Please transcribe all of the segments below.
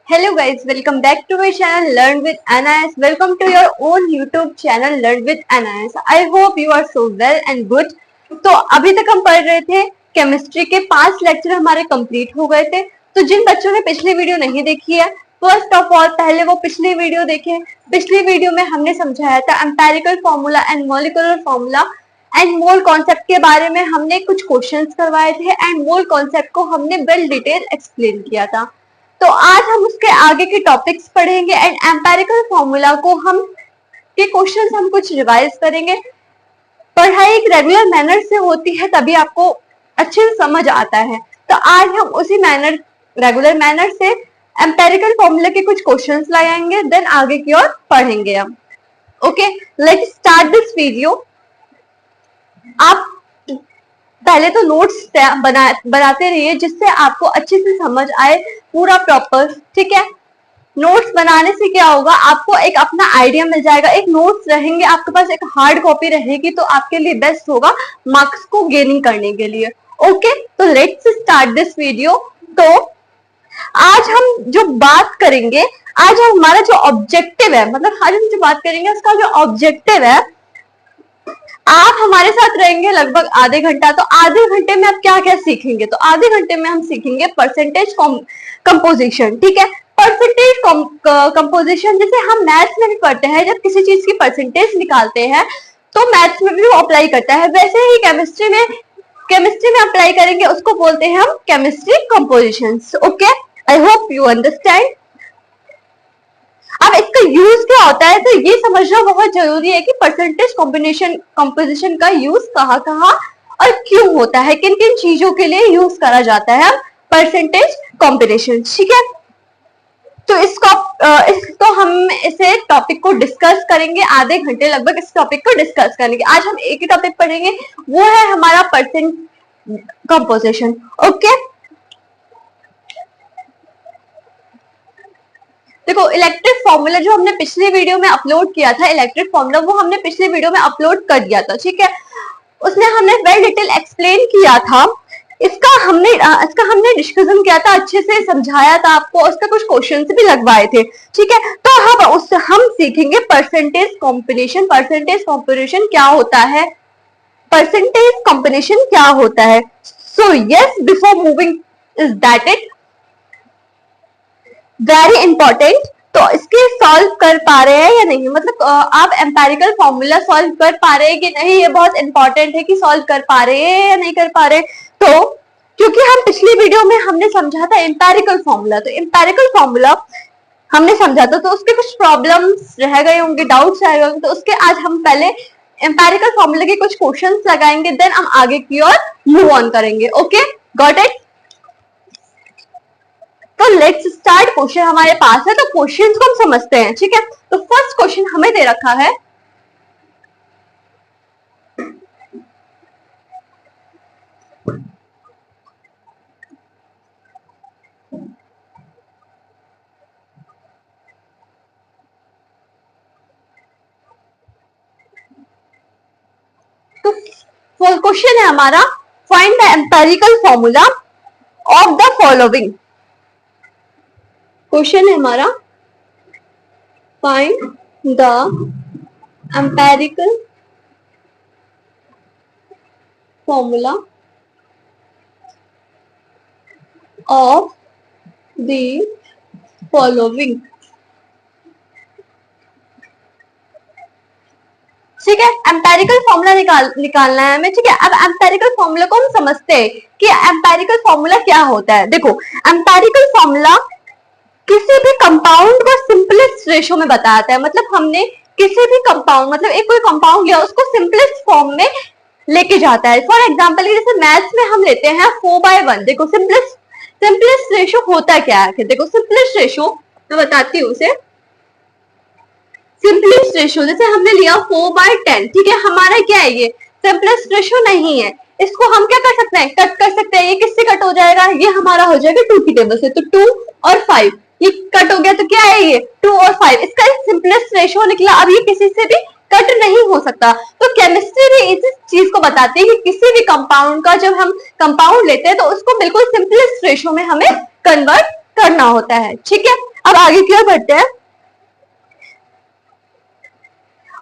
Hello guys, welcome back to my channel Learn with Anais. Welcome to your own YouTube channel Learn with Anais. I hope you are so well and good. तो अभी तक हम पढ़ रहे थे chemistry के 5 lecture हमारे complete हो गए थे। तो जिन बच्चों ने पिछली वीडियो नहीं देखी है, फर्स्ट ऑफ ऑल पहले वो पिछली वीडियो देखें। पिछली वीडियो में हमने समझाया था empirical formula and molecular formula and mole concept के बारे में हमने कुछ क्वेश्चंस करवाए थे एंड मोल कॉन्सेप्ट को हमने वेल डिटेल एक्सप्लेन किया था। तो आज हम उसके आगे के टॉपिक्स पढ़ेंगे एंड एम्पेरिकल फॉर्मूला को हम के क्वेश्चंस हम कुछ रिवाइज करेंगे। पढ़ाई एक रेगुलर मैनर से होती है तभी आपको अच्छे से समझ आता है। तो आज हम उसी रेगुलर मैनर से एम्पेरिकल फॉर्मूला के कुछ क्वेश्चंस लगाएंगे, देन आगे की ओर पढ़ेंगे हम। Okay, let's start this video. आप पहले तो नोट्स बनाते रहिए जिससे आपको अच्छे से समझ आए पूरा प्रॉपर, ठीक है। नोट्स बनाने से क्या होगा, आपको एक अपना आइडिया मिल जाएगा। एक नोट्स रहेंगे आपके पास, एक हार्ड कॉपी रहेगी तो आपके लिए बेस्ट होगा मार्क्स को गेनिंग करने के लिए। ओके, तो लेट्स स्टार्ट दिस वीडियो। तो आज हम जो बात करेंगे, आज हमारा जो ऑब्जेक्टिव है, मतलब आज हम जो बात करेंगे उसका जो ऑब्जेक्टिव है, आप हमारे साथ रहेंगे लगभग आधे घंटा। तो आधे घंटे में आप क्या क्या सीखेंगे, तो आधे घंटे में हम सीखेंगे परसेंटेज कंपोजिशन, ठीक है। परसेंटेज कंपोजिशन जैसे हम मैथ्स में भी पढ़ते हैं, जब किसी चीज की परसेंटेज निकालते हैं तो मैथ्स में भी वो अप्लाई करता है, वैसे ही केमिस्ट्री में अप्लाई करेंगे, उसको बोलते हैं हम chemistry composition. Okay, I hope you understand. अब इसका यूज क्या होता है, तो ये समझना बहुत जरूरी है कि परसेंटेज कंपोजिशन का यूज कहाँ कहाँ और क्यों होता है, किन किन चीजों के लिए यूज करा जाता है परसेंटेज कंपोजिशन, ठीक है। तो हम इसे टॉपिक को डिस्कस करेंगे आधे घंटे लगभग, इस टॉपिक को डिस्कस करेंगे। आज हम एक ही टॉपिक पढ़ेंगे, वो है हमारा परसेंट कंपोजिशन। ओके, देखो इलेक्ट्रिक फॉर्मूला जो हमने पिछले वीडियो में अपलोड किया था, इलेक्ट्रिक फॉर्मूला वो हमने पिछले वीडियो में अपलोड कर दिया था, ठीक है। उसमें हमने वेल डिटेल एक्सप्लेन किया था। इसका हमने डिस्कशन किया था, अच्छे से समझाया था आपको, उसका कुछ क्वेश्चंस भी लगवाए थे, ठीक है। तो हम सीखेंगे परसेंटेज कॉम्बिनेशन। परसेंटेज कॉम्बिनेशन क्या होता है, परसेंटेज कॉम्बिनेशन क्या होता है। So yes, before moving is that it very important. तो इसके सॉल्व कर पा रहे हैं या नहीं, मतलब आप एम्पेरिकल फॉर्मूला सॉल्व कर पा रहे हैं कि नहीं, ये बहुत इंपॉर्टेंट है कि सॉल्व कर पा रहे हैं या नहीं कर पा रहे। तो क्योंकि हम पिछली वीडियो में हमने समझा था एम्पेरिकल फॉर्मूला, तो एम्पेरिकल फॉर्मूला हमने समझा था, तो उसके कुछ प्रॉब्लम्स रह गए होंगे, डाउट्स रह गए होंगे, तो उसके आज हम पहले एम्पेरिकल फॉर्मूला के कुछ क्वेश्चंस लगाएंगे, देन हम आगे की ओर मूव ऑन करेंगे। Okay, got it. तो लेट्स स्टार्ट। क्वेश्चन हमारे पास है, तो क्वेश्चन को हम समझते हैं, ठीक है। तो फर्स्ट क्वेश्चन हमें दे रखा है, तो क्वेश्चन है हमारा, find the empirical formula of the following. Question है हमारा, find the empirical formula of the following, ठीक है। एम्पेरिकल फॉर्मूला निकालना है हमें, ठीक है। अब एम्पेरिकल फॉर्मूला को हम समझते हैं कि एम्पेरिकल फॉर्मूला क्या होता है। देखो, एम्पेरिकल फॉर्मूला किसी भी कंपाउंड को सिंपलेस्ट रेशो में बताता है, मतलब हमने किसी भी कंपाउंड, मतलब एक कोई कंपाउंड लिया उसको सिंपलेस्ट फॉर्म में लेके जाता है। फॉर एग्जांपल जैसे मैथ्स में हम लेते हैं 4/1। देखो सिंपलेस्ट रेशो होता क्या है, देखो सिंपलेस्ट रेशो मैं बताती हूँ उसे। सिंपलेस्ट रेशो जैसे हमने लिया 4/10, ठीक है, हमारा क्या है, ये सिंपलेस्ट रेशो नहीं है। इसको हम क्या कर सकते हैं, कट कर सकते हैं। ये किससे कट हो जाएगा, ये हमारा हो जाएगा 2 की टेबल से, तो 2 और 5 ये कट हो गया, तो क्या है ये 2 और 5, इसका सिंपलेस्ट रेशो निकला। अब ये किसी से भी कट नहीं हो सकता। तो केमिस्ट्री भी इस चीज को बताती है कि किसी भी कंपाउंड का जब हम कंपाउंड लेते हैं तो उसको बिल्कुल सिंपलेस्ट रेशो में हमें कन्वर्ट करना होता है, ठीक है। अब आगे की ओर बढ़ते हैं।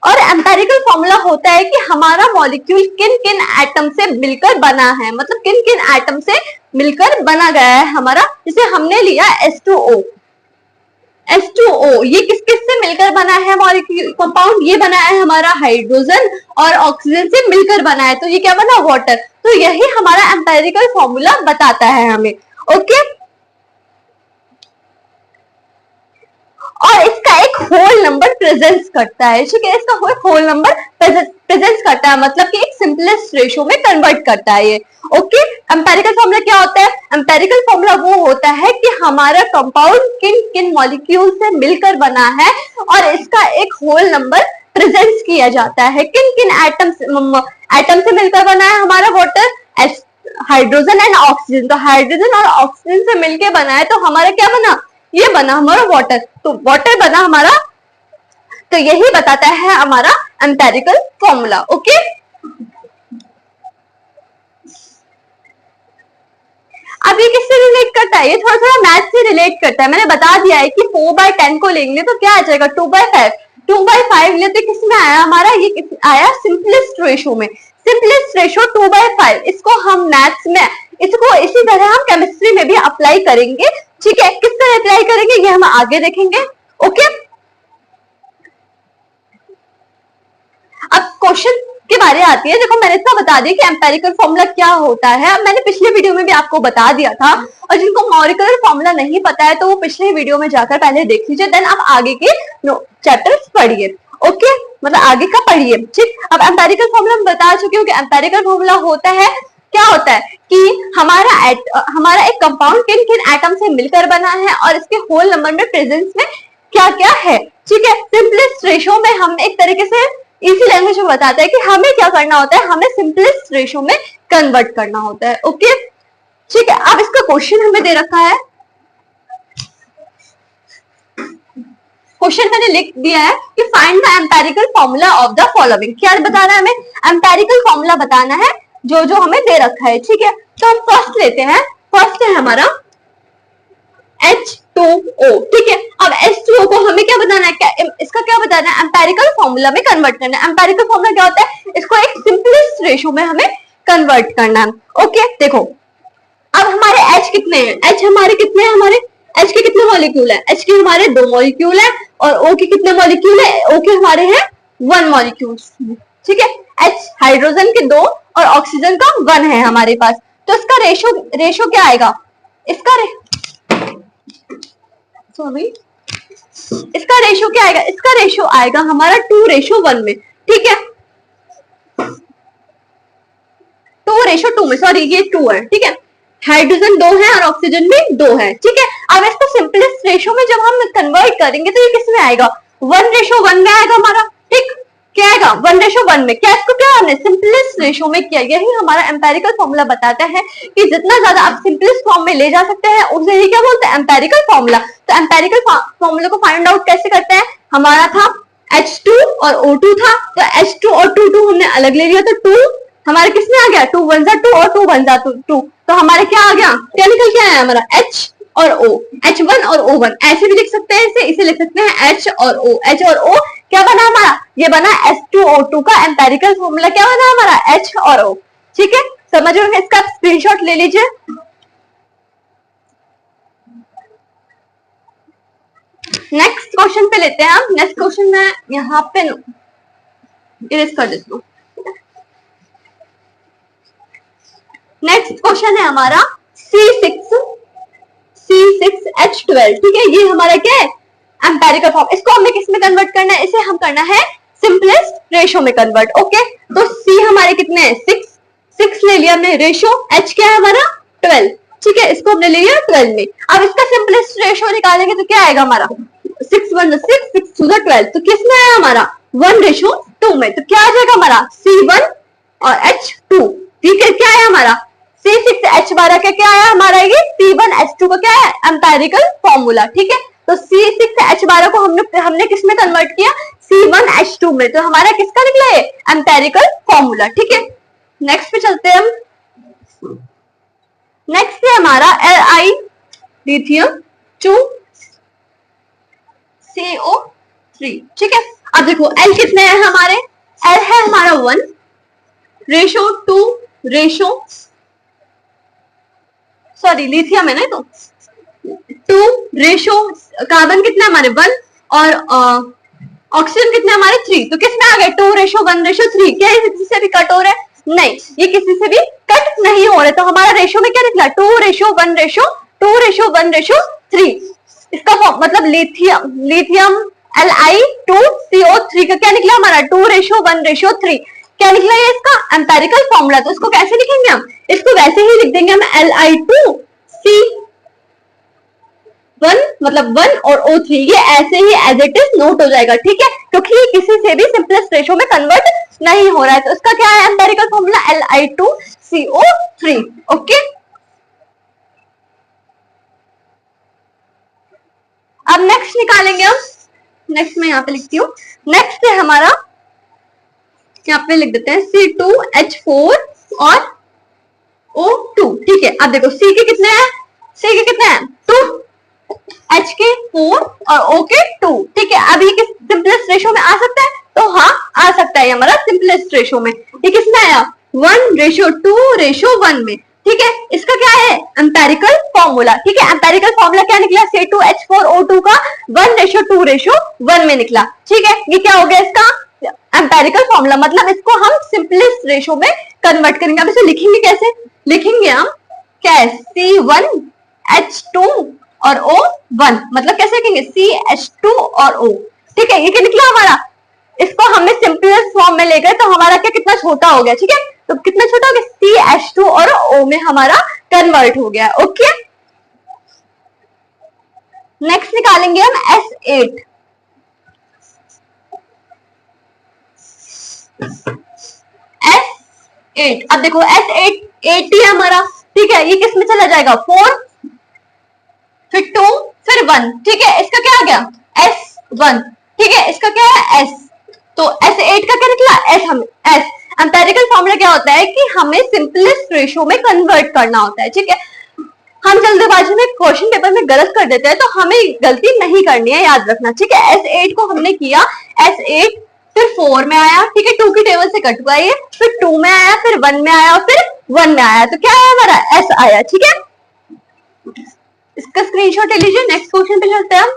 और एम्पेरिकल फॉर्मूला होता है कि हमारा मॉलिक्यूल किन किन एटम से मिलकर बना है, मतलब किन किन एटम से मिलकर बना गया है हमारा। जैसे हमने लिया H2O, H2O ये किस किस से मिलकर बना है मॉलिक्यूल कंपाउंड, ये बना है हमारा हाइड्रोजन और ऑक्सीजन से मिलकर बना है, तो ये क्या बना, वाटर। तो यही हमारा एम्पेरिकल फॉर्मूला बताता है हमें। ओके, और इसका एक होल नंबर प्रेजेंस करता है, ठीक है, इसका होल नंबर प्रेजेंस करता है, मतलब कि एक सिंपलेस्ट रेशो में कन्वर्ट करता है ये। ओके, एम्पेरिकल फॉर्मूला क्या होता है? एम्पेरिकल फॉर्मूला वो होता है कि हमारा कंपाउंड किन किन मॉलिक्यूल से मिलकर बना है और इसका एक होल नंबर प्रेजेंट किया जाता है। किन किन एटम से मिलकर बना है हमारा वाटर, हाइड्रोजन एंड ऑक्सीजन। तो हाइड्रोजन और ऑक्सीजन से मिलकर बना है, तो हमारा क्या बना, ये बना हमारा वाटर। तो वाटर बना हमारा, तो यही बताता है हमारा एम्पेरिकल फॉर्मूला। ओके, अब ये किससे रिलेट करता है? ये थोड़ा थोड़ा मैथ से रिलेट करता है। मैंने बता दिया है कि 4/10 को लेंगे तो क्या आ जाएगा, 2/5। 2/5 लेते किसमें आया हमारा, ये आया सिंपलेस्ट रेशो में। सिंपलेस्ट रेशो 2/5, इसको हम मैथ्स में, इसको इसी तरह हम केमिस्ट्री में भी अप्लाई करेंगे। ठीक है, किस तरह अप्लाई करेंगे ये हम आगे देखेंगे। ओके, अब क्वेश्चन के बारे आती है। देखो मैंने इतना बता दिया कि एम्पेरिकल फॉर्मूला क्या होता है, मैंने पिछले वीडियो में भी आपको बता दिया था, और जिनको मॉलिक्यूलर फॉर्मूला नहीं पता है तो वो पिछले वीडियो में जाकर पहले देख लीजिए, देन आप आगे के चैप्टर्स पढ़िए। ओके, मतलब आगे का पढ़िए। ठीक, अब एम्पेरिकल फॉर्मूला मैं बता चुकी हूँ कि एम्पेरिकल फॉर्मूला होता है, क्या होता है कि हमारा एक कंपाउंड किन किन एटम से मिलकर बना है और इसके होल नंबर में प्रेजेंस में क्या क्या है। ठीक है, सिंपलेस्ट रेशो में हम एक तरीके से इसी लैंग्वेज में बताता है कि हमें क्या करना होता है, हमें सिंपलेस्ट रेशो में कन्वर्ट करना होता है। ओके, ठीक है, अब इसका क्वेश्चन हमें दे रखा है। क्वेश्चन मैंने लिख दिया है कि find the empirical formula of the following. क्या बताना है हमें? एम्पेरिकल फॉर्मूला बताना है जो जो हमें दे रखा है। ठीक है, तो हम फर्स्ट लेते हैं। फर्स्ट है हमारा H2O। ठीक है, अब H2O को हमें क्या बताना है, इसका क्या बताना है, एम्पेरिकल फॉर्मूला में कन्वर्ट करना है। एम्पेरिकल फॉर्मूला क्या होता है, इसको एक सिंपलेस्ट रेशो में हमें कन्वर्ट करना है। ओके, देखो अब हमारे H कितने हैं, H हमारे कितने हैं, हमारे H के कितने मॉलिक्यूल है, H के हमारे 2 मॉलिक्यूल है, और O के कितने मॉलिक्यूल है, O के हमारे हैं 1 मॉलिक्यूल। ठीक है, H हाइड्रोजन के 2 और ऑक्सीजन का 1 है हमारे पास। तो इसका रेशो क्या आएगा, इसका रेशो क्या आएगा, इसका रेशो आएगा हमारा 2:1 में। ठीक है, 2:2 में, सॉरी ये 2 है। ठीक है, हाइड्रोजन 2 है और ऑक्सीजन भी 2 है। ठीक है, अब इसको सिंपलेस्ट रेशो में जब हम कन्वर्ट करेंगे तो ये किसमें आएगा, 1:1 में आएगा हमारा। ठीक, क्या आएगा, 1:1 में। क्या इसको क्या हमने सिंपलेस्ट रेशो में किया। यही हमारा एम्पेरिकल फॉर्मूला बताता है कि जितना ज्यादा आप सिंपलेस्ट फॉर्म में ले जा सकते हैं उसे ही क्या बोलते हैं, एम्पेरिकल फॉर्मूला। तो एम्पेरिकल फॉर्मूला को फाइंड आउट कैसे करते हैं, हमारा था H2 और O2 था, तो H2 और 2 हमने अलग ले लिया, तो 2 हमारे किसमें आ गया, 2 1 जा 2 और 2 1 जा 2, तो हमारे क्या आ गया, क्या निकल के आया हमारा H और O, H1 और O1। ऐसे भी लिख सकते हैं इसे लिख सकते हैं H और O। H और O क्या बना हमारा, ये बना H2O2 का एम्पेरिकल फॉर्मूला, क्या बना हमारा H और O। ठीक है, समझ रहे, इसका स्क्रीनशॉट ले लीजिए। नेक्स्ट क्वेश्चन पे लेते हैं हम। नेक्स्ट क्वेश्चन मैं यहाँ पे इरेज कर देती हूँ। नेक्स्ट क्वेश्चन है हमारा C6H12। ठीक है, ये हमारा क्या है, एम्पेरिकल फॉर्म। इसको हमें किस में कन्वर्ट करना है, इसे हम करना है सिंपलेस्ट रेशो में कन्वर्ट। ओके, तो C हमारे कितने हैं, 6 ले लिया हमने, रेशो H क्या है हमारा 12। ठीक है, इसको हमने ले लिया 12 में। अब इसका सिंपलेस्ट रेशो निकालेंगे तो क्या आएगा हमारा, 6 1 6 6 2 12, तो किसमें आया हमारा 1:2 में। तो क्या आ जाएगा हमारा C1 और H2। ठीक है, क्या है हमारा C6H12 का क्या आया हमारा, ये C1H2 का क्या है, एम्पेरिकल फॉर्मूला। ठीक है, तो C6H12 को हमने किस में कन्वर्ट किया, C1H2 में, तो हमारा किसका निकला है, एम्पेरिकल फॉर्मूला। ठीक है, नेक्स्ट पे चलते हैं हम। नेक्स्ट है हमारा Li लिथियम 2 CO3, ठीक है। अब देखो L कितने हैं हमारे, L है हमारा 1 रेशो 2 रेशो, सॉरी लिथियम है ना, तो 2 रेशो, कार्बन कितने हमारे 1 और ऑक्सीजन कितने हमारे 3, तो किसमें आ गए 2 रेशो 1 रेशो 3। क्या ये किसी से भी कट हो रहा है, नहीं, ये किसी से भी कट नहीं हो रहा है। तो हमारा रेशो में क्या निकला 2 रेशो 1 रेशो 2 रेशो 1 रेशो 3। इसका मतलब लिथियम Li2CO3 का क्या निकला हमारा 2 रेशो 1 रेशो 3। क्या निकला ये इसका एम्पेरिकल फॉर्मूला। तो इसको कैसे लिखेंगे हम, इसको वैसे ही लिख देंगे हम Li2C1 मतलब 1 और O3, ये ऐसे ही एज इट इज नोट हो जाएगा, ठीक है, क्योंकि ये किसी से भी सिंपलेस्ट रेशो में कन्वर्ट नहीं हो रहा है। तो इसका क्या है एम्पेरिकल फॉर्मूला Li2CO3। ओके, अब नेक्स्ट निकालेंगे हम, नेक्स्ट मैं यहाँ पे लिखती हूँ, नेक्स्ट है हमारा, यहाँ पे लिख देते हैं C2H4 और O2, ठीक है। अब देखो C के कितने हैं, C के कितने हैं 2, H के 4 और O के 2, ठीक है। अब ये किस सिंपलेस्ट रेशो में आ सकता है, तो हाँ आ सकता है हमारा सिंपलेस्ट रेशो में। ये किसमें आया 1 रेशो 2 रेशो 1 में, ठीक है। इसका क्या है एम्पेरिकल फॉर्मूला, ठीक है। एम्पेरिकल फॉर्मूला क्या निकला C2H4O2 का 1 रेशो 2 रेशो 1 में निकला, ठीक है। ये क्या हो गया इसका एम्पेरिकल फॉर्मूला, मतलब इसको हम सिंपलेस्ट रेशो में कन्वर्ट करेंगे। अब इसे लिखेंगे कैसे, लिखेंगे हम क्या C1H2 और O1, मतलब कैसे लिखेंगे CH2 और O, ठीक है। ये क्या निकला हमारा, इसको हमने सिंपलेस्ट फॉर्म में ले गए तो हमारा क्या कितना छोटा हो गया, ठीक है। तो कितना छोटा हो गया CH2 और O में हमारा कन्वर्ट हो गया। ओके, नेक्स्ट निकालेंगे हम S8। S8, अब देखो S8 8 ही हमारा, ठीक है। ये किस में चला जाएगा 4 फिर 2 फिर 1, ठीक है। इसका क्या आ गया S1, ठीक है। इसका क्या है S, तो S8 का क्या निकला S, हमें S एम्पेरिकल फॉर्मूला क्या होता है कि हमें सिंपलेस्ट रेशो में कन्वर्ट करना होता है, ठीक है। हम जल्दबाजी में क्वेश्चन पेपर में गलत कर देते हैं, तो हमें गलती नहीं करनी है, याद रखना, ठीक है। S8 को हमने किया S8 फिर 4 में आया, ठीक है, 2 की टेबल से कट हुआ ये, फिर 2 में आया, फिर 1 में आया, फिर 1 में आया, तो क्या है हमारा S आया, ठीक है। इसका स्क्रीनशॉट ले लीजिए। नेक्स्ट क्वेश्चन पे चलते हैं हम।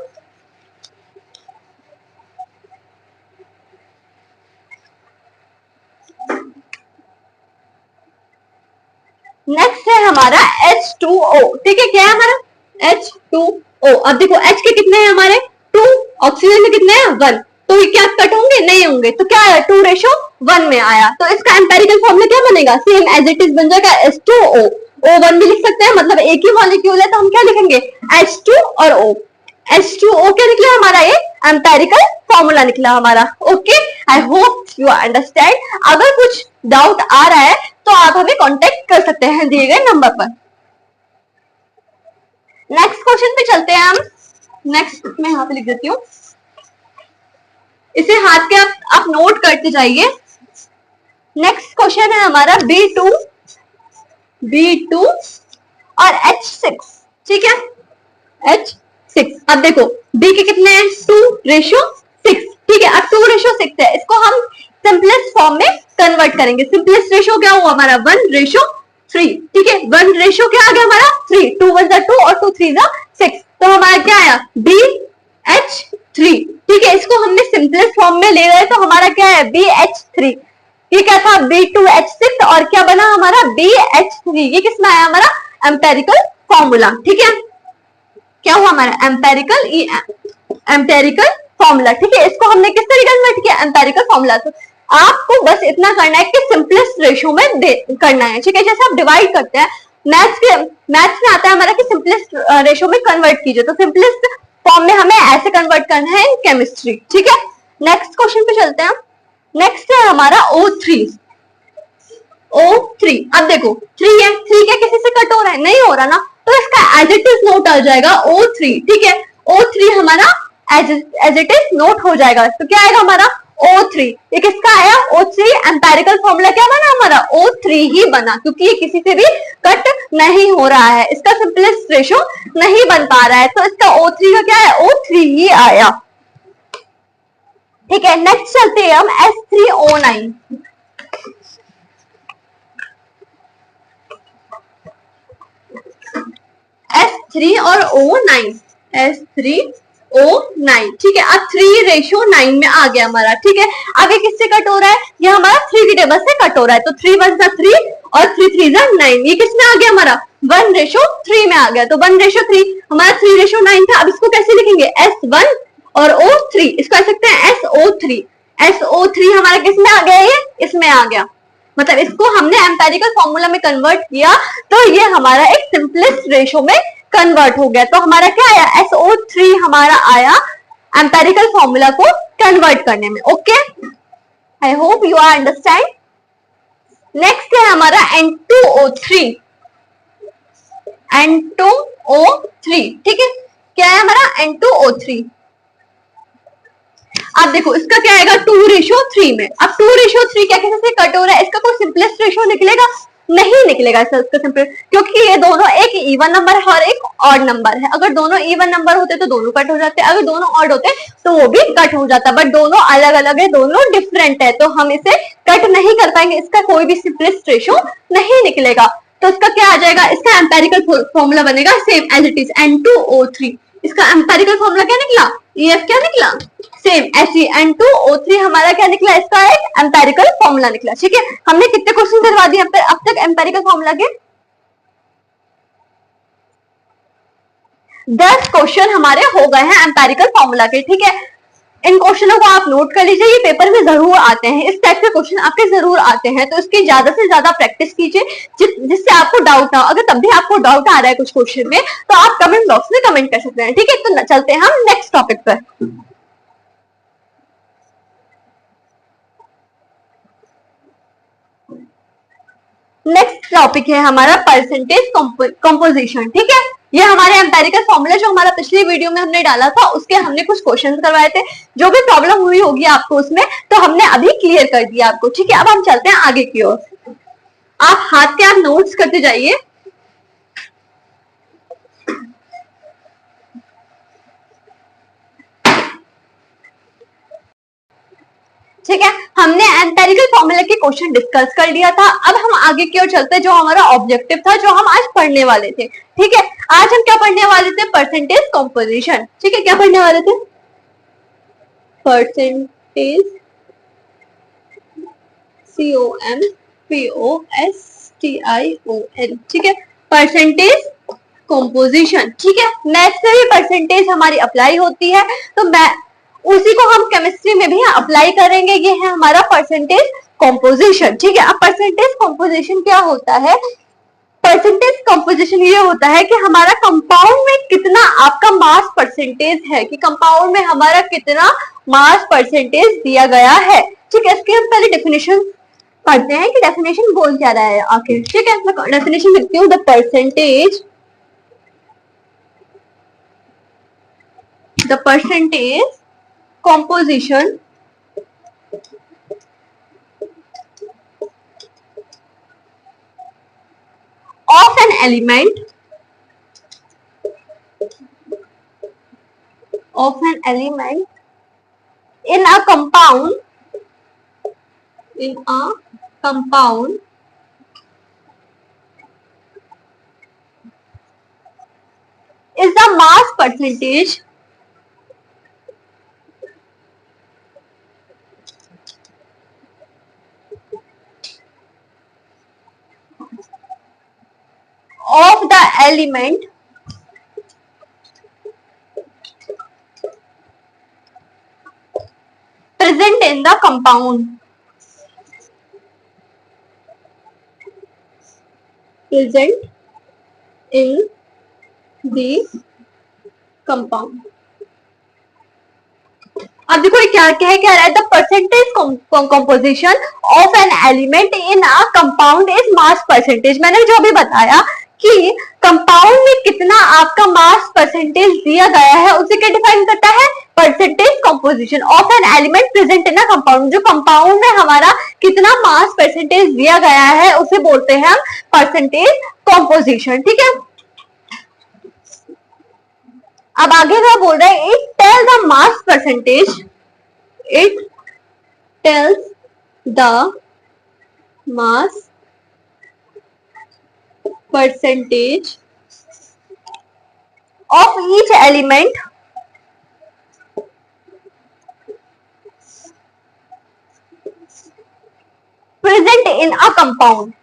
नेक्स्ट है हमारा H2O, ठीक है। क्या है हमारा H2O। अब देखो H के कितने हैं हमारे 2, ऑक्सीजन में कितने हैं 1, तो ये क्या कट होंगे, नहीं होंगे, तो क्या है 2 रेशो 1 में आया। तो इसका एम्पेरिकल फॉर्मूला क्या बनेगा, सेम एज इट इज बन जाएगा H2O। O1 भी लिख सकते हैं, मतलब एक ही मॉलिक्यूल है, तो हम क्या लिखेंगे H2 और O। H2O क्या निकला हमारा, ये एम्पेरिकल फॉर्मूला निकला हमारा। Okay, I hope you understand. अगर कुछ डाउट आ रहा है तो आप हमें कांटेक्ट कर सकते हैं दिए गए नंबर पर। नेक्स्ट क्वेश्चन पे चलते हैं हम। नेक्स्ट मैं यहाँ पे लिख देती हूँ, इसे हाथ के आप नोट करते जाइए। नेक्स्ट क्वेश्चन है हमारा B2 और H6, ठीक है, H6। अब देखो B के कितने हैं 2 रेशो 6, ठीक है। अब 2 रेशो 6 है, इसको हम सिंपलेस्ट फॉर्म में कन्वर्ट करेंगे। सिंपलेस्ट रेशो क्या हुआ हमारा 1 रेशो 3, ठीक है। 1 रेशो क्या आ गया हमारा 3, 2 1 2 और 2 3 6, तो हमारा क्या आया BH3, ठीक है। इसको हमने सिंपलेस्ट फॉर्म में ले रहे तो हमारा क्या है BH3। ये क्या था B2H6 और क्या बना हमारा BH3। ये किसमें आया हमारा एम्पेरिकल फॉर्मूला, ठीक है। क्या हुआ हमारा एम्पेरिकल फॉर्मूला, ठीक है। इसको हमने किस तरीके कन्वर्ट किया एम्पेरिकल फॉर्मूला। तो आपको बस इतना करना है कि सिंपलेस्ट रेशो में करना है, ठीक है। जैसे आप डिवाइड करते हैं मैथ्स में आता है हमारा कि सिंपलेस्ट रेशो में कन्वर्ट कीजिए, तो सिंपलेस्ट फॉर्म में हमें ऐसे कन्वर्ट करना है केमिस्ट्री, ठीक है। नेक्स्ट क्वेश्चन पे चलते हैं। नेक्स्ट है हमारा O3। अब देखो 3 है, 3 क्या किसी से कट हो रहा है, नहीं हो रहा ना, तो इसका एज इट इज नोट आ जाएगा O3, ठीक है। O3 हमारा एज इट इज नोट हो जाएगा, तो क्या आएगा हमारा O3। ये किसका आया O3। एम्पेरिकल फॉर्मूला क्या बना हमारा O3 ही बना, क्योंकि ये किसी से भी कट नहीं हो रहा है, इसका सिंपलेस्ट रेशो नहीं बन पा रहा है, तो इसका O3 का क्या है O3 ही आया। ठीक है, नेक्स्ट चलते हैं हम S3O9। S3 और O9, S3O9, ठीक है। अब 3:9 में आ गया हमारा, ठीक है। आगे किससे कट हो रहा है, ये हमारा 3 की टेबल से कट हो रहा है, तो 3 1 3 और 3 3 9, ये किसमें आ गया हमारा 1:3 में आ गया, तो 1:3 हमारा 3:9 था। अब इसको कैसे लिखेंगे, S1 और O3, इसको कह सकते हैं SO3। SO3 हमारा किसमें आ गया, ये इसमें आ गया, मतलब इसको हमने एम्पेरिकल फॉर्मूला में कन्वर्ट किया, तो ये हमारा एक सिंपलेस्ट रेशो में कन्वर्ट हो गया। तो हमारा क्या आया, SO3 हमारा आया एम्पेरिकल फॉर्मूला को कन्वर्ट करने में। Okay, I hope you are understand. Next है हमारा N2O3, N2O3, ठीक है। क्या है हमारा N2O3, अब देखो इसका क्या आएगा 2:3 में। अब 2:3 क्या कैसे कट हो रहा है, इसका कोई सिंपलेस्ट रेशियो निकलेगा, नहीं निकलेगा इसका सिंपल, क्योंकि ये दोनों एक इवन नंबर है और एक ऑड नंबर है। अगर दोनों इवन नंबर होते तो दोनों कट हो जाते, अगर दोनों ऑड होते तो वो भी कट हो जाता, बट दोनों अलग अलग है, दोनों डिफरेंट है, तो हम इसे कट नहीं कर पाएंगे, इसका कोई भी सिंपलेस्ट रेशियो नहीं निकलेगा। तो इसका क्या आ जाएगा, इसका एम्पेरिकल फॉर्मूला बनेगा same as it is N2O3। इसका एम्पेरिकल फॉर्मूला क्या निकला, EF क्या निकला, सेम ऐसी N2O3 हमारा क्या निकला, इसका एक एम्पेरिकल फॉर्मूला निकला, ठीक है। हमने कितने क्वेश्चन करवा दिए अब तक एम्पेरिकल फॉर्मूला के, 10 क्वेश्चन हमारे हो गए हैं एम्पेरिकल फॉर्मूला के, ठीक है। इन क्वेश्चनों को आप नोट कर लीजिए, ये पेपर में जरूर आते हैं, इस टाइप के क्वेश्चन आपके जरूर आते हैं, तो इसकी ज्यादा से ज्यादा प्रैक्टिस कीजिए जिससे आपको डाउट ना हो। अगर तब भी आपको डाउट आ रहा है कुछ क्वेश्चन में, तो आप कमेंट बॉक्स में कमेंट कर सकते हैं, ठीक है। तो चलते हैं हम नेक्स्ट टॉपिक पर। नेक्स्ट टॉपिक है हमारा परसेंटेज कंपोजिशन, ठीक है। ये हमारे एम्पेरिकल फॉर्मूला जो हमारा पिछली वीडियो में हमने डाला था, उसके हमने कुछ क्वेश्चंस करवाए थे, जो भी प्रॉब्लम हुई होगी आपको उसमें, तो हमने अभी क्लियर कर दिया आपको, ठीक है। अब हम चलते हैं आगे की ओर, आप हाथ के आप नोट्स करते जाइए। ठीक है, हमने एम्पेरिकल फॉर्मूला के क्वेश्चन डिस्कस कर लिया था। अब हम आगे की ओर चलते हैं, जो हमारा ऑब्जेक्टिव था, जो हम आज पढ़ने वाले थे, ठीक है। आज हम क्या पढ़ने वाले थे, परसेंटेज कंपोजिशन, ठीक है। क्या पढ़ने वाले थे, परसेंटेज COMPOSTION, ठीक है, परसेंटेज कंपोजिशन, ठीक है। मैथ्स में भी परसेंटेज हमारी अप्लाई होती है, तो मैं उसी को हम केमिस्ट्री में भी अप्लाई करेंगे। ये है हमारा परसेंटेज कंपोजिशन, ठीक है। अब परसेंटेज कंपोजिशन क्या होता है, परसेंटेज कंपोजिशन ये होता है कि हमारा कंपाउंड में कितना आपका मास परसेंटेज है, कि कंपाउंड में हमारा कितना मास परसेंटेज दिया गया है, ठीक है। इसकी हम पहले डेफिनेशन पढ़ते हैं कि डेफिनेशन बोल क्या रहा है आखिर, ठीक है। मैं डेफिनेशन लिखती हूँ, the percentage composition of an element in a compound is the mass percentage of the element present in the compound, present in the compound। अब देखो ये क्या क्या रहा है, the percentage composition of an element in a compound is mass percentage. मैंने जो अभी बताया कि कंपाउंड में कितना आपका मास परसेंटेज दिया गया है, उसे क्या डिफाइन करता है, percentage composition of an element present in a compound. जो कंपाउंड में हमारा कितना मास परसेंटेज दिया गया है, उसे बोलते हैं हम परसेंटेज कंपोजिशन, ठीक है। अब आगे क्या बोल रहे हैं, tell the mass percentage It tells the mass percentage of each element present in a compound.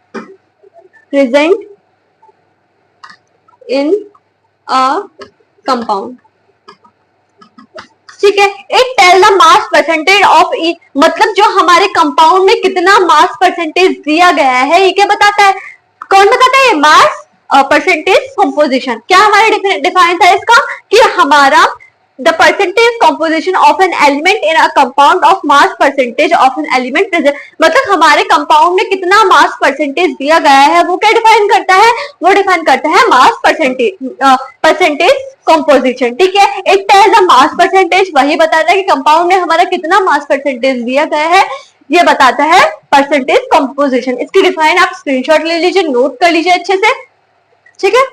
Present in a compound. ठीक है. It tell the mass percentage of each, मतलब जो हमारे कंपाउंड में कितना मास परसेंटेज दिया गया है ये क्या बताता है, कौन बताता है, मास परसेंटेज कंपोजिशन. क्या हमारे डिफाइन था इसका कि हमारा the percentage composition of an element in a compound of mass percentage of an element present, मतलब हमारे कंपाउंड में कितना मास परसेंटेज दिया गया है वो क्या डिफाइन करता है, वो डिफाइन करता है मास परसेंटेज कंपोजिशन. ठीक है. It tells the mass percentage, वही बताता है कि कंपाउंड में हमारा कितना मास परसेंटेज दिया गया है, ये बताता है परसेंटेज कंपोजिशन. इसकी डिफाइन आप स्क्रीनशॉट ले लीजिए, नोट कर लीजिए अच्छे से. ठीक है.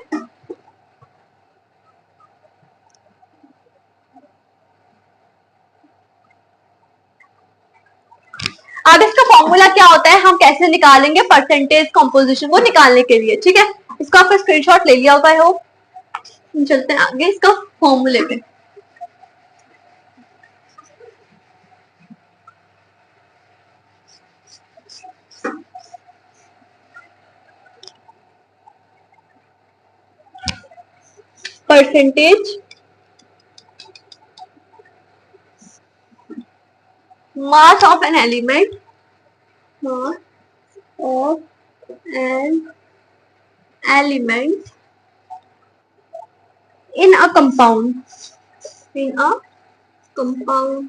अब इसका फॉर्मूला क्या होता है, हम कैसे निकालेंगे परसेंटेज कंपोजिशन को निकालने के लिए. ठीक है. इसको आपका स्क्रीनशॉट ले लिया होगा. I hope. चलते हैं आगे इसका फॉर्मूले पे. Percentage mass of an element, mass of an element in a compound, in a compound,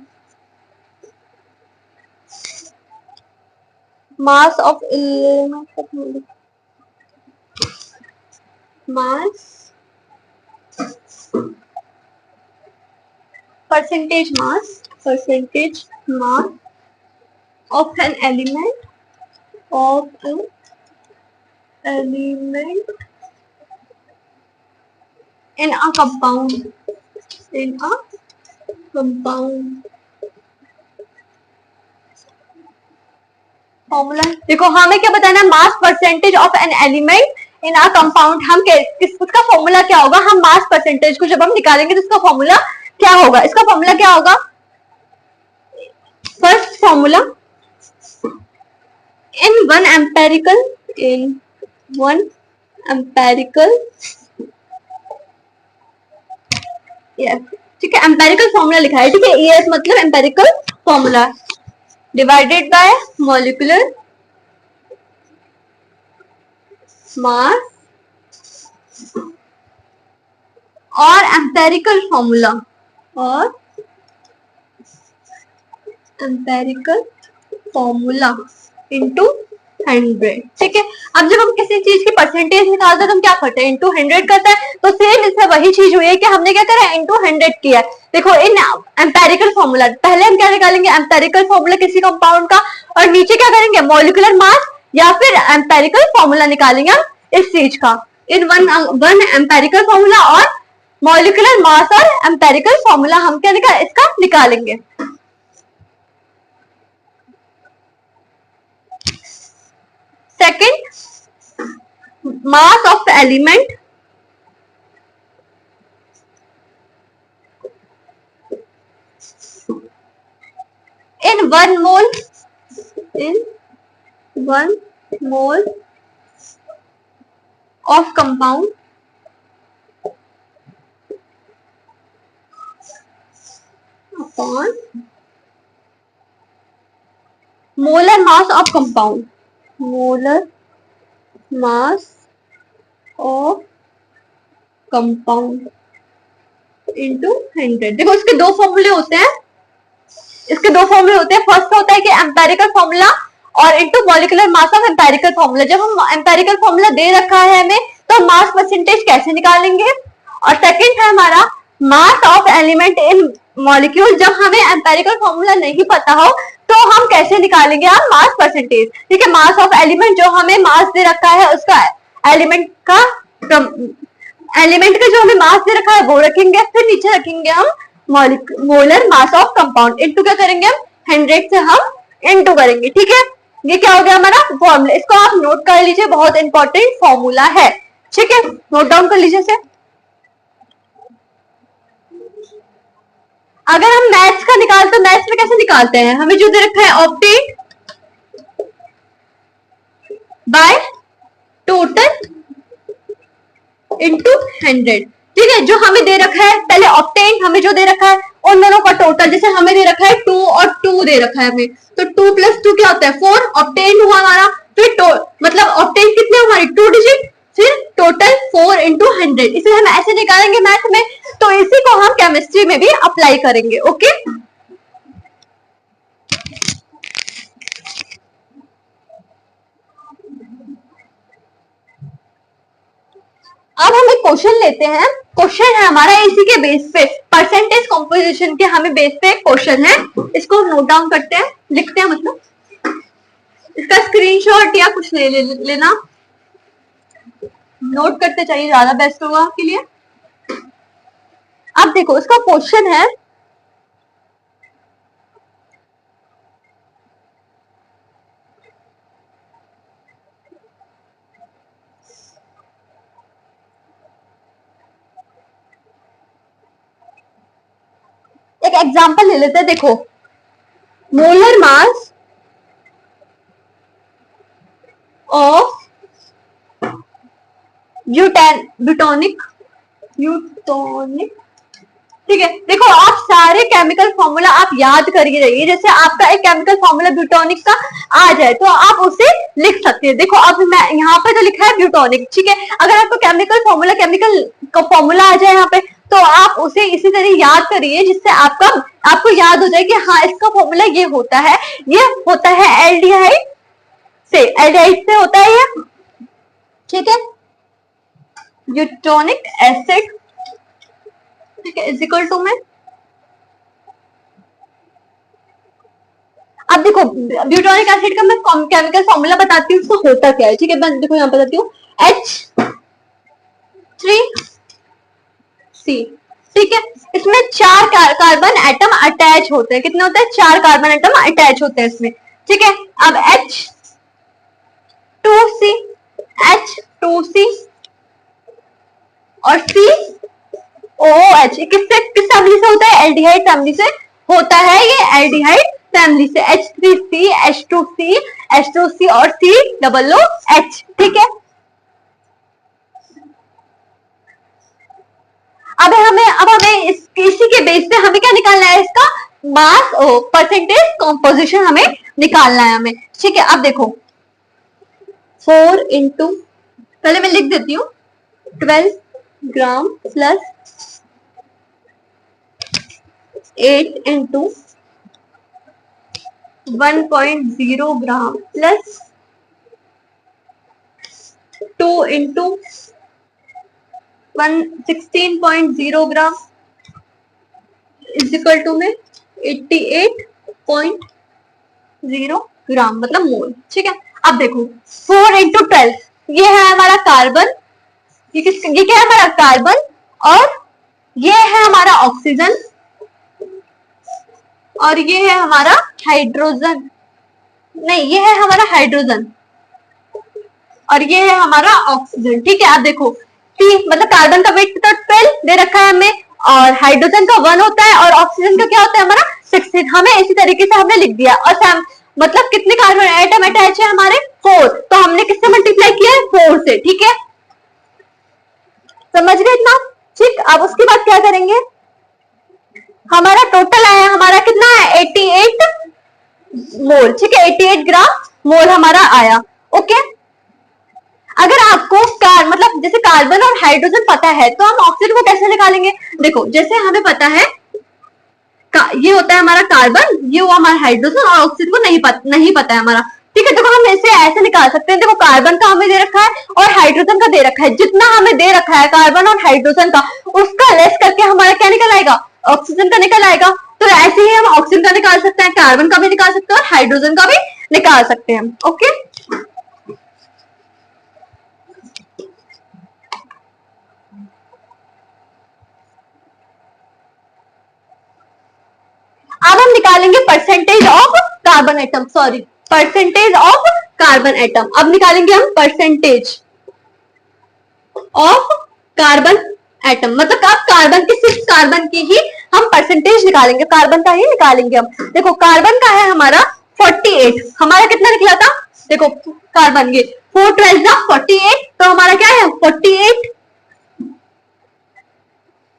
mass of element, mass, percentage mass of an element, of an element in a compound, in a compound. Formula देखो, हमें क्या बताना है, मास percentage of an element in a compound. हम इसका formula क्या होगा, हम मास परसेंटेज को जब हम निकालेंगे तो इसका फॉर्मूला क्या होगा, इसका फॉर्मूला क्या होगा, first formula in one empirical yes, ठीक है, एम्पेरिकल फॉर्मूला लिखा है. ठीक है. ES मतलब empirical formula divided by molecular mass और एम्पेरिकल फॉर्मूला इंटू 100. ठीक है. अब जब हम किसी चीज की परसेंटेज निकालते हैं तो हम क्या करते हैं, इंटू 100 करते हैं. तो सेम इसमें वही चीज हुई है कि हमने क्या करा, इंटू 100 किया. देखो इन एम्पेरिकल फॉर्मूला, पहले हम क्या निकालेंगे, एम्पेरिकल फॉर्मूला किसी कंपाउंड का, और नीचे क्या करेंगे, मॉलिक्यूलर मास या फिर एम्पेरिकल फॉर्मूला निकालेंगे हम इस चीज का. इन वन एम्पेरिकल फॉर्मूला और मॉलिक्यूलर मास और एम्पेरिकल फॉर्मूला हम क्या इसका निकालेंगे. Second, mass of the element in 1 mole of compound upon molar mass of compound, molar mass of compound into 100. देखो इसके दो फॉर्मूले होते हैं, फर्स्ट होता है कि एम्पेरिकल फॉर्मूला और into molecular mass of empirical formula. जब हम एम्पेरिकल फॉर्मूला दे रखा है हमें तो मास परसेंटेज कैसे निकालेंगे. और सेकंड है हमारा mass of element in molecule. जब हमें एम्पेरिकल फॉर्मूला नहीं पता हो तो हम कैसे निकालेंगे हम मास परसेंटेज. ठीक है. मास ऑफ एलिमेंट, जो हमें मास दे रखा है उसका एलिमेंट का जो हमें मास दे रखा है वो रखेंगे, फिर नीचे रखेंगे हम molar mass of compound into क्या करेंगे हम 100 से हम इनटू करेंगे, ठीक है। ये क्या हो गया हमारा फॉर्मूला, इसको आप नोट कर लीजिए, बहुत इंपॉर्टेंट फॉर्मूला है, ठीक है, नोट डाउन कर लीजिए इसे। अगर हम मैथ्स का निकालते, मैथ्स में कैसे निकालते हैं, हमें जो दे रखा है ऑब्टेन बाय टोटल इंटू 100, ठीक है। जो हमें दे रखा है पहले ऑब्टेन, हमें जो दे रखा है उन दोनों का टोटल, जैसे हमें दे रखा है 2 और 2 दे रखा है हमें, तो 2 प्लस 2 क्या होता है 4, ऑब्टेन हुआ हमारा, फिर मतलब ऑब्टेन कितने हमारे 2 डिजिट, फिर टोटल 4 इंटू 100, इसे हम ऐसे निकालेंगे मैथ में, तो इसी को हम केमिस्ट्री में भी अप्लाई करेंगे, ओके। अब हम एक क्वेश्चन लेते हैं, क्वेश्चन है हमारा इसी के बेस पे, परसेंटेज कंपोजिशन के हमें बेस पे क्वेश्चन है, इसको नोट डाउन करते हैं, लिखते हैं, मतलब इसका स्क्रीनशॉट या कुछ लेना, नोट करते चाहिए, ज्यादा बेस्ट होगा आपके लिए। अब देखो इसका क्वेश्चन है, एक एग्जांपल ले लेते हैं, देखो मोलर मास ऑफ ब्यूटोनिक, ठीक है। देखो आप सारे केमिकल फॉर्मूला आप याद करके रहिए, जैसे आपका एक केमिकल फॉर्मूला ब्यूटोनिक का आ जाए तो आप उसे लिख सकते हैं। देखो अब मैं यहाँ पे जो लिखा है ब्यूटोनिक, ठीक है, अगर आपको केमिकल का फॉर्मूला आ जाए यहाँ पे, तो आप उसे इसी तरह याद करिए, जिससे आपको याद हो जाए कि हाँ इसका फॉर्मूला ये होता है एल्डिहाइड से होता है ये, ठीक है, ब्यूटोनिक एसिड, ठीक है, इज इक्वल टू में, अब देखो ब्यूटोनिक एसिड का मैं केमिकल फॉर्मूला बताती हूँ, उसको होता क्या है, ठीक है, मैं देखो यहाँ बताती हूँ, H3C, ठीक है, इसमें 4 कार्बन एटम अटैच होते हैं, कितने होते हैं 4 कार्बन एटम अटैच होते हैं इसमें, ठीक है। अब H2C, H2C और COOH किस फैमिली से होता है, एल्डिहाइड फैमिली से होता है, ये एल्डिहाइड फैमिली से, H3C, H2C, H2C और COOH, ठीक है। अब हमें इसी के बेस पे हमें क्या निकालना है, इसका मास परसेंटेज कॉम्पोजिशन हमें निकालना है हमें, ठीक है। अब देखो 4 इंटू, पहले मैं लिख देती हूँ, 12 gram plus 8 into 1.0 gram plus 2 into 16.0 gram is equal to में 88.0 ग्राम, मतलब मोल, ठीक है। अब देखो 4 इंटू 12, ये है हमारा कार्बन, ये क्या है हमारा कार्बन, और ये है हमारा ऑक्सीजन, और ये है हमारा हाइड्रोजन, नहीं ये है हमारा हाइड्रोजन, और ये है हमारा ऑक्सीजन, ठीक है। आप देखो मतलब कार्बन का वेट तो 12 दे रखा है हमें, और हाइड्रोजन का 1 होता है, और ऑक्सीजन का क्या होता है हमारा 16, हमें इसी तरीके से हमने लिख दिया, और मतलब कितने कार्बन एटम अटैच है हमारे 4, तो हमने किससे मल्टीप्लाई किया है 4 से, ठीक है, समझ गए इतना, ठीक। अब उसके बाद क्या करेंगे, हमारा टोटल आया, हमारा कितना है 88 मोल, ठीक है, 88 ग्राम मोल हमारा आया, ओके। अगर आपको मतलब जैसे कार्बन और हाइड्रोजन पता है, तो हम ऑक्सीजन को कैसे निकालेंगे, देखो जैसे हमें पता है ये होता है हमारा कार्बन, ये हुआ हमारा हाइड्रोजन, और ऑक्सीजन को नहीं पता है हमारा, ठीक है। देखो हम इसे ऐसे निकाल सकते हैं, देखो कार्बन का हमें दे रखा है और हाइड्रोजन का दे रखा है, जितना हमें दे रखा है कार्बन और हाइड्रोजन का, उसका लेस करके हमारा क्या निकल आएगा, ऑक्सीजन का निकल आएगा। तो ऐसे ही हम ऑक्सीजन का निकाल सकते हैं, कार्बन का भी निकाल सकते हैं, और हाइड्रोजन का भी निकाल सकते हैं, ओके। अब हम निकालेंगे percentage of carbon atom, sorry percentage of carbon atom. अब निकालेंगे हम परसेंटेज ऑफ कार्बन एटम, मतलब कार्बन की, सिर्फ कार्बन की ही हम परसेंटेज निकालेंगे, कार्बन का ही निकालेंगे हम। देखो कार्बन का है हमारा 48, हमारा कितना निकला था, देखो कार्बन ये 4 12 48, तो हमारा क्या है 48,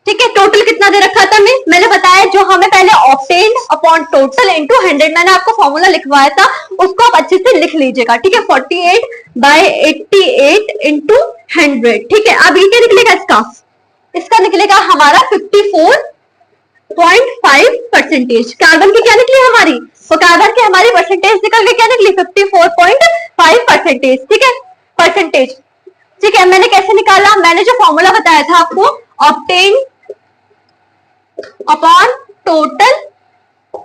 ठीक है। टोटल कितना दे रखा था मैंने बताया, जो हमें पहले ऑक्टेन अपॉन टोटल इनटू 100, मैंने आपको फॉर्मूला लिखवाया था, उसको आप अच्छे से लिख लीजिएगा, ठीक है। 48/88 इंटू 100, ठीक है। अब ये क्या निकलेगा इसका निकलेगा हमारा 54.5%। कार्बन की क्या निकली हमारी, तो कार्बन की हमारी परसेंटेज निकल के क्या निकली 54.5%, ठीक है, परसेंटेज, ठीक है। मैंने कैसे निकाला, मैंने जो फॉर्मूला बताया था आपको, octane upon total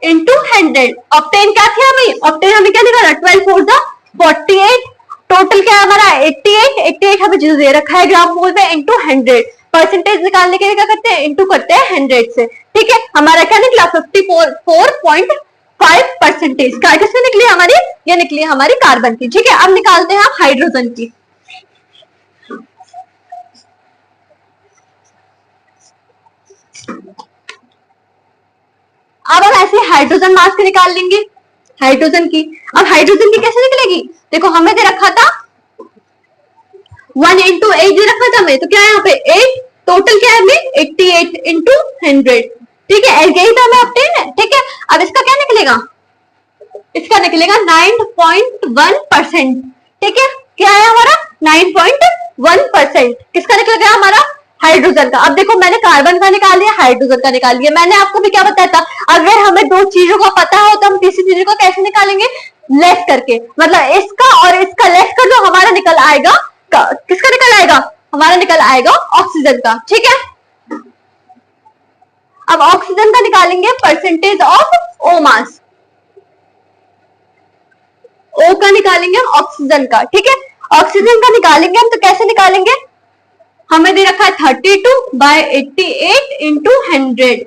into 100। Octane क्या थे हमें, ऑक्टेन हमें क्या निकाला 12 4 48, टोटल क्या है हमारा 88 हमें जो दे रखा है ग्राम मोल में, इंटू 100। परसेंटेज निकालने के लिए क्या करते हैं, इंटू करते हैं 100 से, ठीक है। हमारा क्या निकला 54.5%। किसमें निकली हमारी, ये निकली हमारी कार्बन की, ठीक है। अब निकालते हैं आप हाइड्रोजन की। अब हम ऐसे हाइड्रोजन मास के निकाल लेंगे, हाइड्रोजन की। अब हाइड्रोजन की कैसे निकलेगी, देखो हमें दे रखा था 1 into 8 दे रखा था हमें, तो क्या है यहाँ पे 8, टोटल क्या है हमें 88 into 100, ठीक है। यही तो हमें ऑब्टेन है, ठीक है। अब इसका क्या निकलेगा, इसका निकलेगा 9.1%, ठीक है। क्या है हमारा 9.1%, किसका निकल गया हमारा, हाइड्रोजन का। अब देखो मैंने कार्बन का निकाल लिया, हाइड्रोजन का निकाल लिया। मैंने आपको भी क्या बताया था, अगर हमें दो चीजों का पता हो तो हम तीसरी चीजों को कैसे निकालेंगे, लेस करके, मतलब इसका और इसका लेस कर दो, हमारा निकल आएगा, किसका निकल आएगा, हमारा निकल आएगा ऑक्सीजन का, ठीक है। अब ऑक्सीजन का निकालेंगे परसेंटेज ऑफ ओ मास, ओ का निकालेंगे हम ऑक्सीजन का, ठीक है। ऑक्सीजन का निकालेंगे हम, तो कैसे निकालेंगे, हमें दे रखा है 32/88 इंटू 100,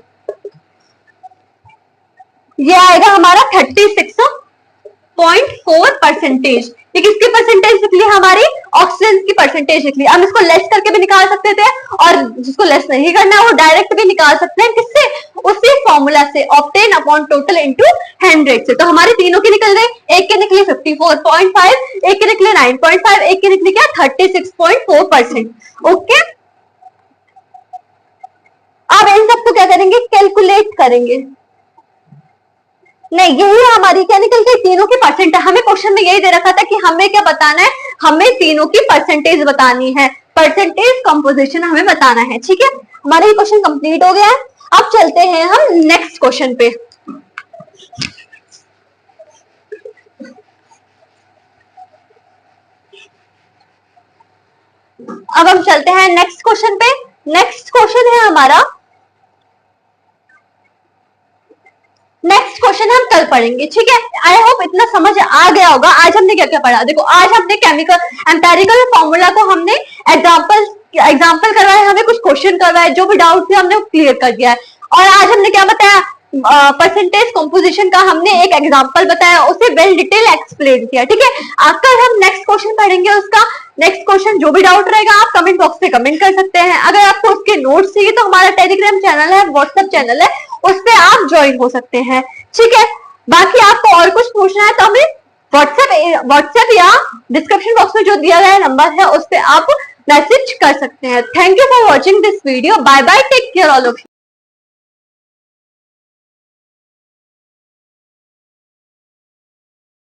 ये आएगा हमारा 36.4%। ये किसकी परसेंटेज निकली हमारी, ऑक्सीजन की परसेंटेज निकली। हम इसको लेस करके भी निकाल सकते थे, और जिसको लेस नहीं करना है वो डायरेक्ट भी निकाल सकते हैं, किससे, उसी फॉर्मूला से, ऑक्टेन अपॉन टोटल इंटू 100 से। तो हमारे तीनों की निकल गई, एक के निकली 54.5, एक के निकले 9.5, एक के निकली क्या 36.4%, ओके। अब इन सबको क्या करेंगे, कैलकुलेट करेंगे, नहीं यही हमारी क्या निकल गई, तीनों की परसेंटेज। हमें क्वेश्चन में यही दे रखा था कि हमें क्या बताना है, हमें तीनों की परसेंटेज बतानी है, परसेंटेज कंपोजिशन हमें बताना है, ठीक है। हमारा ये क्वेश्चन कंप्लीट हो गया है। अब चलते हैं हम नेक्स्ट क्वेश्चन पे। अब हम चलते हैं नेक्स्ट क्वेश्चन पे। नेक्स्ट क्वेश्चन है हमारा, नेक्स्ट क्वेश्चन हम कल पढ़ेंगे, ठीक है। आई होप इतना समझ आ गया होगा। आज हमने क्या क्या पढ़ा, देखो आज हमने केमिकल एम्पेरिकल फॉर्मूला को हमने एग्जाम्पल करवाया, हमें कुछ क्वेश्चन करवाए, जो भी डाउट थे हमने क्लियर कर दिया है। और आज हमने क्या बताया, परसेंटेज कंपोजिशन का हमने एक एग्जांपल बताया, उसे वेल डिटेल एक्सप्लेन किया, ठीक है। आकर हम नेक्स्ट क्वेश्चन पढ़ेंगे, उसका नेक्स्ट क्वेश्चन जो भी डाउट रहेगा आप कमेंट बॉक्स में कमेंट कर सकते हैं। अगर आपको उसके नोट्स चाहिए तो हमारा टेलीग्राम चैनल है, व्हाट्सएप चैनल है, उस पर आप ज्वाइन हो सकते हैं, ठीक है। बाकी आपको और कुछ पूछना है तो हमें व्हाट्सएप या डिस्क्रिप्शन बॉक्स में जो दिया गया नंबर है उस पर आप मैसेज कर सकते हैं। Thank you for watching this video, bye bye, take care all of you.